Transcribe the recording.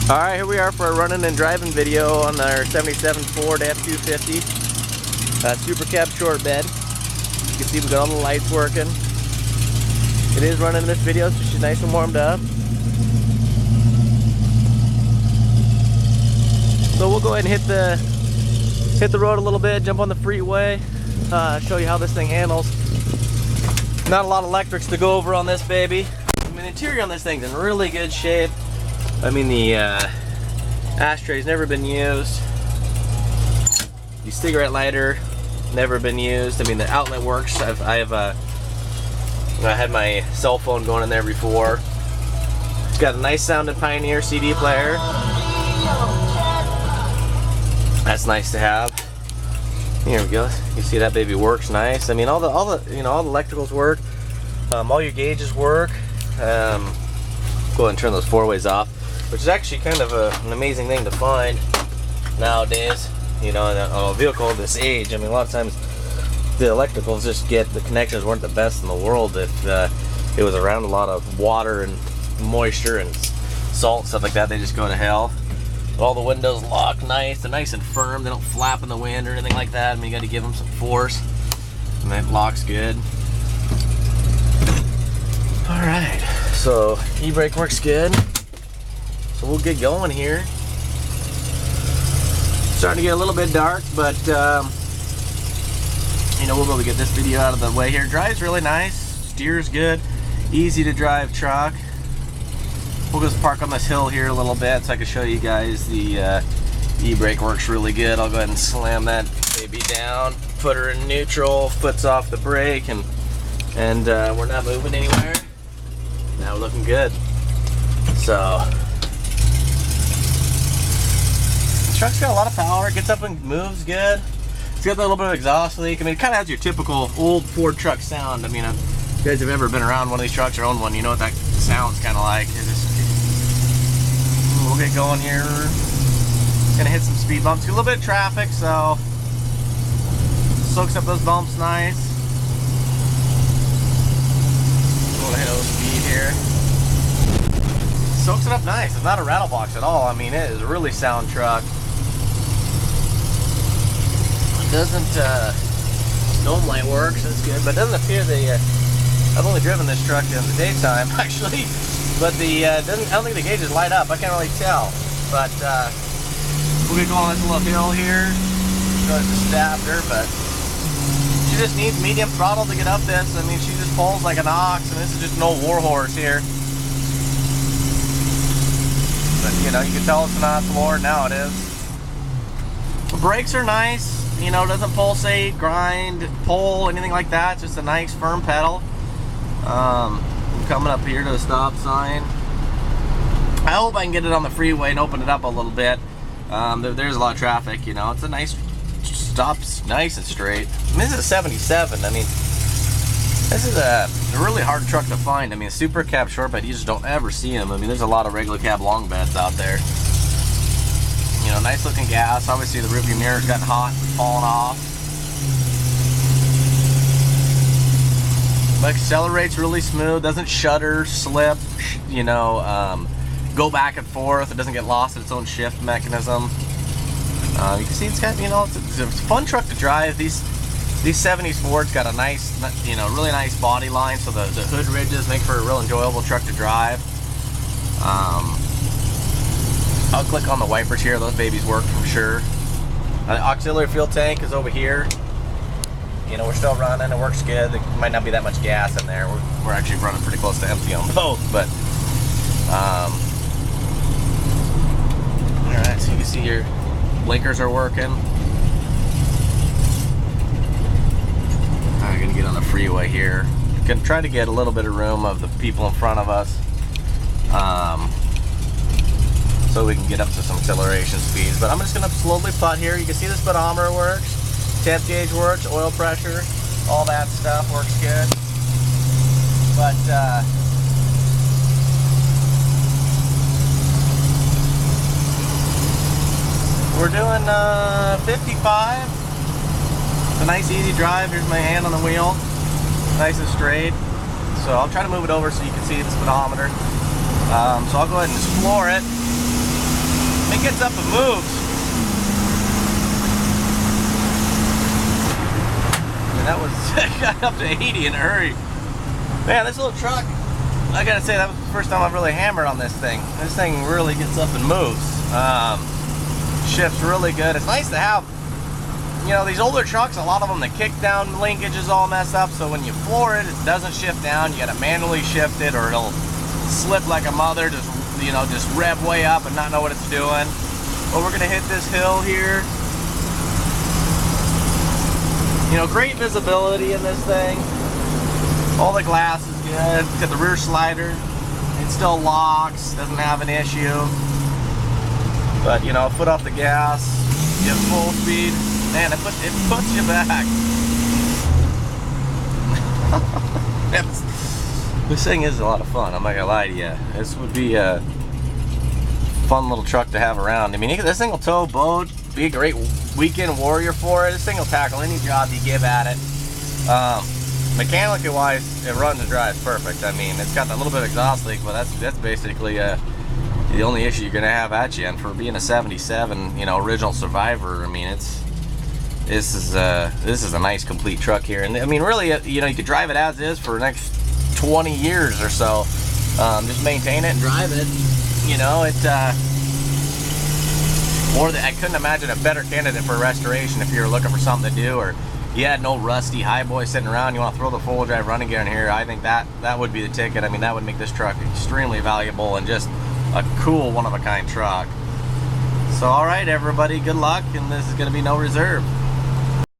Alright, here we are for a running and driving video on our 77 Ford F-250 Super Cab short bed. You can see we got all the lights working. It is running in this video, so she's nice and warmed up. So we'll go ahead and hit the road a little bit, jump on the freeway, show you how this thing handles. Not a lot of electrics to go over on this baby. I mean, the interior on this thing's in really good shape. I mean, the ashtray's never been used. The cigarette lighter, never been used. I mean, the outlet works. I had my cell phone going in there before. It's got a nice sounding Pioneer CD player. That's nice to have. Here we go. You see that baby works nice. I mean, all the electricals work. All your gauges work. Go ahead and turn those four-ways off, which is actually kind of an amazing thing to find nowadays. You know, on a vehicle of this age. I mean, a lot of times the electricals the connections weren't the best in the world if it was around a lot of water and moisture and salt and stuff like that. They just go to hell. But all the windows lock nice. They're nice and firm. They don't flap in the wind or anything like that. I mean, you got to give them some force, and that locks good. All right. So e-brake works good. So we'll get going here. Starting to get a little bit dark, but you know, we'll be able to get this video out of the way here. Drives really nice, steers good, easy to drive truck. We'll just park on this hill here a little bit so I can show you guys the e-brake works really good. I'll go ahead and slam that baby down, put her in neutral, foot's off the brake, and we're not moving anywhere. Now we're looking good. So the truck's got a lot of power. It gets up and moves good. It's got that little bit of exhaust leak. I mean, it kind of has your typical old Ford truck sound. I mean, if you guys have ever been around one of these trucks or owned one, you know what that sounds kind of like. We'll get going here. Gonna hit some speed bumps. Get a little bit of traffic, so soaks up those bumps nice. We'll hit a speed here. Soaks it up nice. It's not a rattle box at all. I mean, it is a really sound truck. It doesn't, dome light works, that's good, but it doesn't appear I've only driven this truck in the daytime, actually, but I don't think the gauges light up. I can't really tell, but we'll get going on this little hill here. I just stabbed her, but she just needs medium throttle to get up this. I mean, she just pulls like an ox, and this is just no warhorse here. But, you know, you can tell it's not floor. Now it is. The brakes are nice. You know, it doesn't pulsate, grind, pull, anything like that. It's just a nice, firm pedal. I'm coming up here to the stop sign. I hope I can get it on the freeway and open it up a little bit. There's a lot of traffic, you know. It's a nice, stops nice and straight. I mean, this is a 77. I mean, this is a really hard truck to find. I mean, a super cab short bed, you just don't ever see them. I mean, there's a lot of regular cab long beds out there. You know, nice looking gas. Obviously, the rearview mirror's gotten hot, falling off. But accelerates really smooth. Doesn't shudder, slip. You know, go back and forth. It doesn't get lost in its own shift mechanism. You can see it's got, you know, it's a fun truck to drive. These 70s Fords got a nice, you know, really nice body line, so the hood ridges make for a real enjoyable truck to drive. I'll click on the wipers here. Those babies work for sure. The auxiliary fuel tank is over here. You know, we're still running. It works good. There might not be that much gas in there. We're actually running pretty close to empty on both, but all right, so you can see your blinkers are working. I'm gonna get on the freeway here. Gonna try to get a little bit of room of the people in front of us, so we can get up to some acceleration speeds. But I'm just gonna slowly putt here. You can see the speedometer works, temp gauge works, oil pressure, all that stuff works good. But we're doing 55. It's a nice easy drive. Here's my hand on the wheel, nice and straight. So I'll try to move it over so you can see the speedometer. So I'll go ahead and explore it. gets up and moves. And that was got up to 80 in a hurry. Man, this little truck, I gotta say, that was the first time I've really hammered on this thing. This thing really gets up and moves. Shifts really good. It's nice to have, you know, these older trucks, a lot of them, the kick down linkage is all messed up, so when you floor it, it doesn't shift down. You gotta manually shift it or it'll slip like a mother, just, you know, just rev way up and not know what it's doing. But we're gonna hit this hill here. You know, great visibility in this thing. All the glass is good. It's got the rear slider. It still locks, doesn't have an issue. But, you know, foot off the gas, you have full speed. Man, it puts you back. This thing is a lot of fun, I'm not gonna lie to you. This would be a fun little truck to have around. I mean, this thing will tow a boat, be a great weekend warrior for it. This thing will tackle any job you give at it. Mechanically wise, it runs and drives perfect. I mean, it's got that little bit of exhaust leak, but that's basically the only issue you're gonna have at you. And for being a 77, you know, original Survivor, I mean, this is a nice complete truck here. And I mean, really, you know, you could drive it as is for the next 20 years or so. Just maintain it and drive it. You know, I couldn't imagine a better candidate for a restoration if you were looking for something to do, or you had an old rusty high boy sitting around, you want to throw the four-wheel drive running gear in here. I think that would be the ticket. I mean, that would make this truck extremely valuable and just a cool, one-of-a-kind truck. So, all right, everybody, good luck, and this is going to be no reserve.